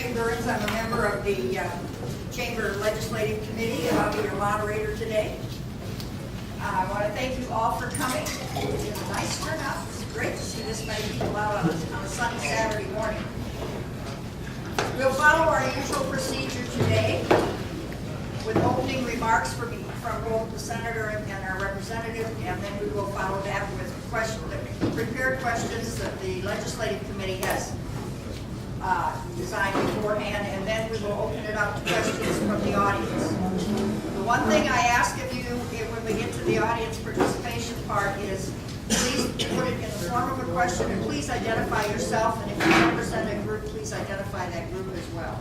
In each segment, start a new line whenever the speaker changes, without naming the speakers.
Jane Burns. I'm a member of the Chamber Legislative Committee, and I'll be your moderator today. I want to thank you all for coming. It's a nice turnout. It's great to see this many people out on a sunny Saturday morning. We'll follow our usual procedure today with opening remarks from both the senator and our representative, and then we will follow that with prepared questions that the legislative committee has designed beforehand, and then we will open it up to questions from the audience. The one thing I ask of you when we get to the audience participation part is please put it in the form of a question, and please identify yourself, and if you represent a group, please identify that group as well.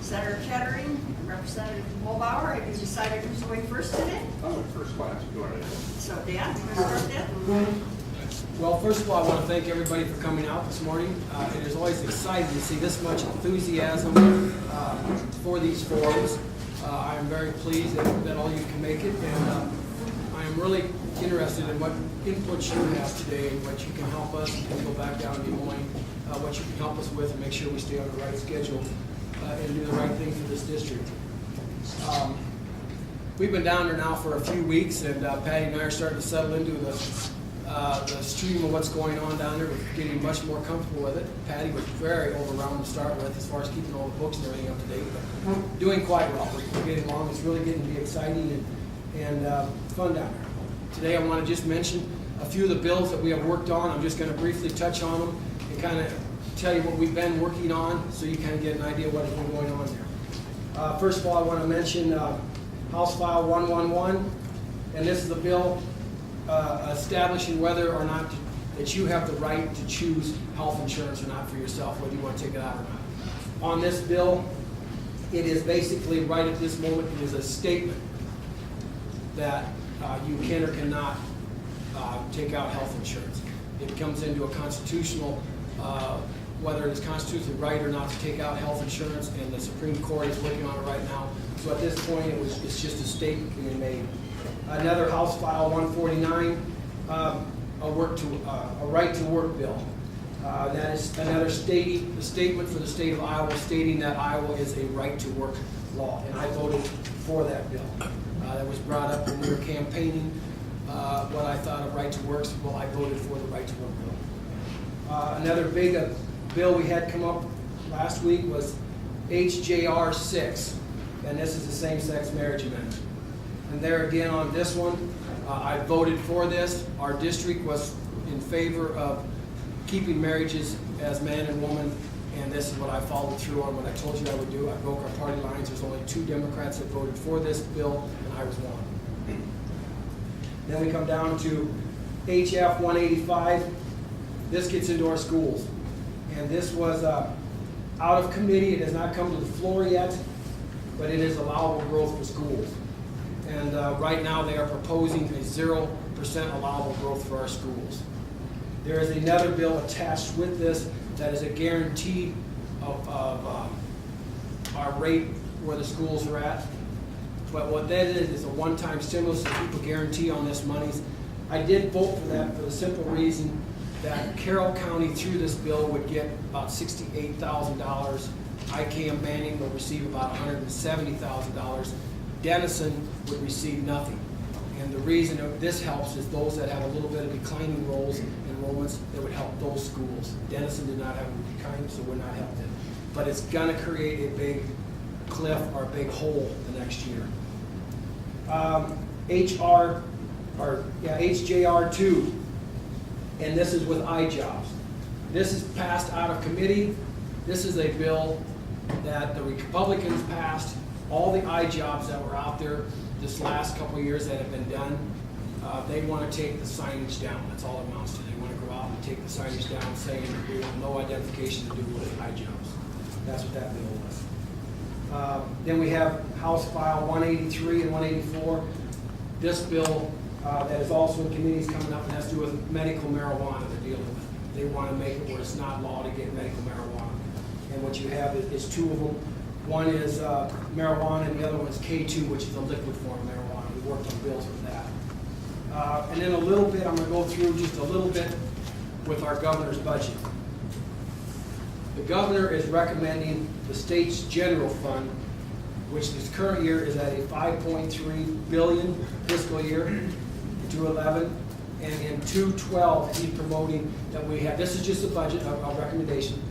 Senator Kettering and Representative Mulbauer, have you decided who's going first today?
I'm in first class. Go ahead.
So Dan, you want to start then?
Well, first of all, I want to thank everybody for coming out this morning. It is always exciting to see this much enthusiasm for these forums. I am very pleased that all you can make it, and I am really interested in what input you have today and what you can help us, and go back down to Des Moines, what you can help us with and make sure we stay on the right schedule and do the right thing for this district. We've been down there now for a few weeks, and Patty and I are starting to settle into the stream of what's going on down there. We're getting much more comfortable with it. Patty was very overwhelmed to start with as far as keeping all the books and everything up to date, but doing quite well. We're getting along. It's really getting to be exciting and fun down there. Today I want to just mention a few of the bills that we have worked on. I'm just going to briefly touch on them and kind of tell you what we've been working on so you kind of get an idea of what has been going on there. First of all, I want to mention House File 111, and this is a bill establishing whether or not that you have the right to choose health insurance or not for yourself, whether you want to take it out or not. On this bill, it is basically right at this moment, it is a statement that you can or cannot take out health insurance. It comes into a constitutional, whether it is constitutionally right or not to take out health insurance, and the Supreme Court is working on it right now. So at this point, it's just a statement being made. Another House File 149, a right to work bill. That is another statement for the state of Iowa stating that Iowa is a right to work law, and I voted for that bill. That was brought up when we were campaigning. What I thought of right to work, well, I voted for the right to work bill. Another big bill we had come up last week was HJR 6, and this is the same-sex marriage amendment. And there again on this one, I voted for this. Our district was in favor of keeping marriages as man and woman, and this is what I followed through on what I told you I would do. I broke our party lines. There's only 2 Democrats that voted for this bill, and I was one. Then we come down to HF 185. This gets into our schools, and this was out of committee. It has not come to the floor yet, but it is allowable growth for schools. And right now they are proposing a 0% allowable growth for our schools. There is another bill attached with this that is a guarantee of our rate where the schools are at. But what that is a one-time stimulus that people guarantee on this monies. I did vote for that for the simple reason that Carroll County through this bill would get about $68,000. ICAM Manning will receive about $170,000. Denison would receive nothing. And the reason this helps is those that have a little bit of declining enrollments, that would help those schools. Denison did not have a decline, so we're not helping. But it's going to create a big cliff or a big hole the next year. HJR 2, and this is with iJobs. This is passed out of committee. This is a bill that the Republicans passed. All the iJobs that were out there this last couple of years that have been done, they want to take the signage down. That's all it amounts to. They want to go out and take the signage down saying we want no identification to do with iJobs. That's what that bill was. Then we have House File 183 and 184. This bill that is also in committees coming up, and has to do with medical marijuana they're dealing with. They want to make it where it's not law to get medical marijuana. And what you have is 2 of them. One is marijuana, and the other one is K2, which is a liquid form of marijuana. We worked on bills with that. And then a little bit, I'm going to go through just a little bit with our governor's budget. The governor is recommending the state's general fund, which this current year is at a 5.3 billion fiscal year, 211, and in 212 he's promoting that we have. This is just a budget, a recommendation.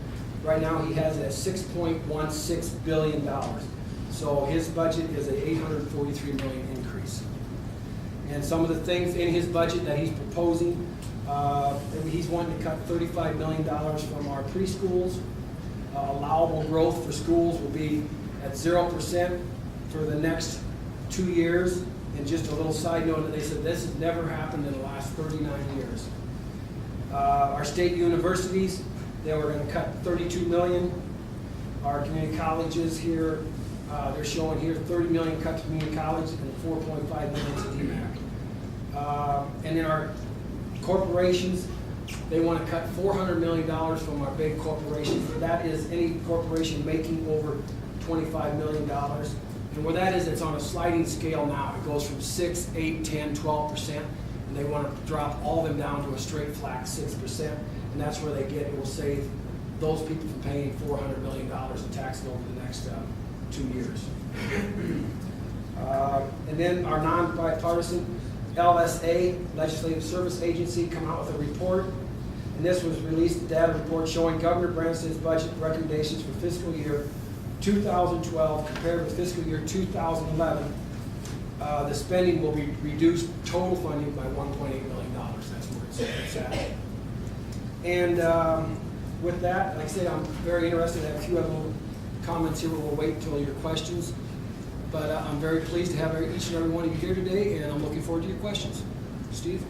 Right now he has it at $6.16 billion. So his budget is an $843 million increase. And some of the things in his budget that he's proposing, he's wanting to cut $35 million from our preschools. Allowable growth for schools will be at 0% for the next 2 years. And just a little side note, that they said this has never happened in the last 39 years. Our state universities, they were going to cut $32 million. Our community colleges here, they're showing here $30 million cut to community college and $4.5 million to DMAC. And then our corporations, they want to cut $400 million from our big corporations. That is any corporation making over $25 million. And where that is, it's on a sliding scale now. It goes from 6, 8, 10, 12%, and they want to drop all of them down to a straight flat 6%. And that's where they get, it will save those people from paying $400 million in taxes over the next 2 years. And then our non-bipartisan LSA, Legislative Service Agency, come out with a report. And this was released, the data report showing Governor Branson's budget recommendations for fiscal year 2012 compared with fiscal year 2011. The spending will be reduced, total funding, by $1.8 million. That's where it's at. And with that, like I said, I'm very interested. I have a few other little comments here, but we'll wait until your questions. But I'm very pleased to have each and every one of you here today, and I'm looking forward to your questions. Steve?